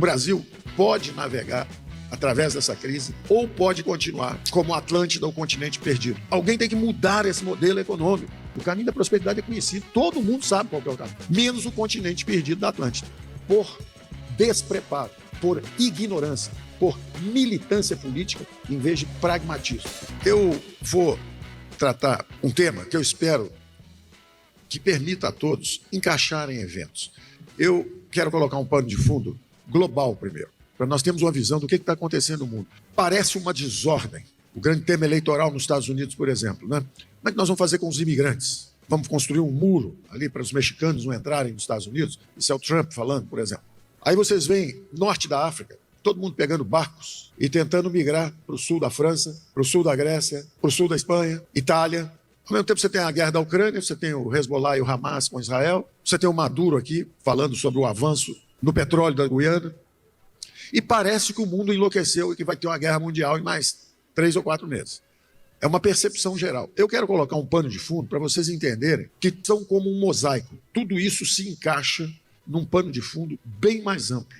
Brasil pode navegar através dessa crise ou pode continuar como Atlântida, o continente perdido. Alguém tem que mudar esse modelo econômico. O caminho da prosperidade é conhecido, todo mundo sabe qual é o caminho, menos o continente perdido da Atlântida. Por despreparo, por ignorância, por militância política, em vez de pragmatismo. Eu vou tratar um tema que eu espero que permita a todos encaixarem eventos. Eu quero colocar um pano de fundo global primeiro, para nós termos uma visão do que está acontecendo no mundo. Parece uma desordem. O grande tema eleitoral nos Estados Unidos, por exemplo, né? Como é que nós vamos fazer com os imigrantes? Vamos construir um muro ali para os mexicanos não entrarem nos Estados Unidos? Isso é o Trump falando, por exemplo. Aí vocês veem norte da África, todo mundo pegando barcos e tentando migrar para o sul da França, para o sul da Grécia, para o sul da Espanha, Itália. Ao mesmo tempo você tem a guerra da Ucrânia, você tem o Hezbollah e o Hamas com Israel, você tem o Maduro aqui falando sobre o avanço no petróleo da Guiana. E parece que o mundo enlouqueceu e que vai ter uma guerra mundial em mais 3 ou 4 meses. É uma percepção geral. Eu quero colocar um pano de fundo para vocês entenderem que são como um mosaico. Tudo isso se encaixa num pano de fundo bem mais amplo.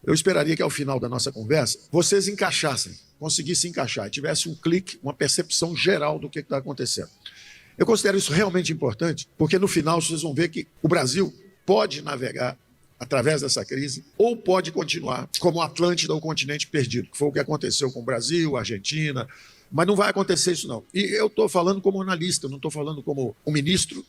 Eu esperaria que ao final da nossa conversa vocês encaixassem, conseguissem encaixar, e tivesse um clique, uma percepção geral do que está acontecendo. Eu considero isso realmente importante, porque no final vocês vão ver que o Brasil pode navegar através dessa crise, ou pode continuar como Atlântida, o continente perdido, que foi o que aconteceu com o Brasil, a Argentina, mas não vai acontecer isso não. E eu estou falando como analista, eu não estou falando como um ministro,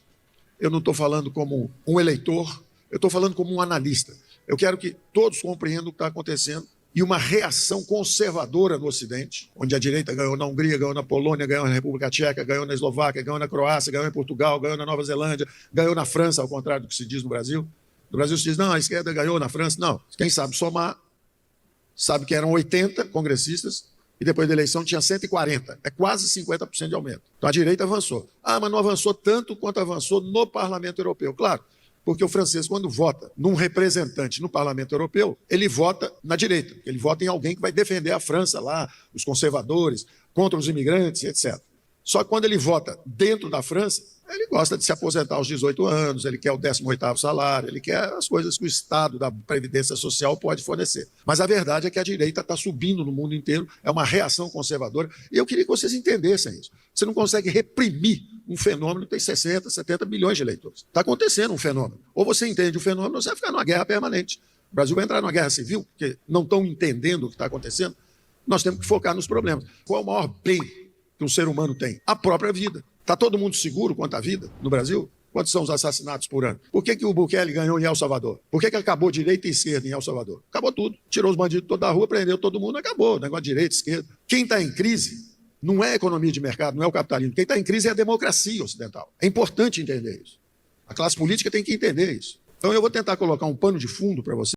eu não estou falando como um eleitor, eu estou falando como um analista. Eu quero que todos compreendam o que está acontecendo e uma reação conservadora no Ocidente, onde a direita ganhou na Hungria, ganhou na Polônia, ganhou na República Tcheca, ganhou na Eslováquia, ganhou na Croácia, ganhou em Portugal, ganhou na Nova Zelândia, ganhou na França, ao contrário do que se diz no Brasil. No Brasil se diz, não, a esquerda ganhou na França. Não, quem sabe somar, sabe que eram 80 congressistas e depois da eleição tinha 140. É quase 50% de aumento. Então a direita avançou. Ah, mas não avançou tanto quanto avançou no Parlamento Europeu. Claro, porque o francês, quando vota num representante no Parlamento Europeu, ele vota na direita. Ele vota em alguém que vai defender a França lá, os conservadores, contra os imigrantes, etc. Só que quando ele vota dentro da França, ele gosta de se aposentar aos 18 anos, ele quer o 18º salário, ele quer as coisas que o Estado da Previdência Social pode fornecer. Mas a verdade é que a direita está subindo no mundo inteiro, é uma reação conservadora, e eu queria que vocês entendessem isso. Você não consegue reprimir um fenômeno que tem 60, 70 milhões de eleitores. Está acontecendo um fenômeno. Ou você entende o fenômeno, ou você vai ficar numa guerra permanente. O Brasil vai entrar numa guerra civil, porque não estão entendendo o que está acontecendo. Nós temos que focar nos problemas. Qual é o maior bem que um ser humano tem? A própria vida. Está todo mundo seguro quanto à vida no Brasil? Quantos são os assassinatos por ano? Por que o Bukele ganhou em El Salvador? Por que acabou direita e esquerda em El Salvador? Acabou tudo. Tirou os bandidos toda a rua, prendeu todo mundo, acabou. Negócio de direita, esquerda. Quem está em crise não é a economia de mercado, não é o capitalismo. Quem está em crise é a democracia ocidental. É importante entender isso. A classe política tem que entender isso. Então eu vou tentar colocar um pano de fundo para você.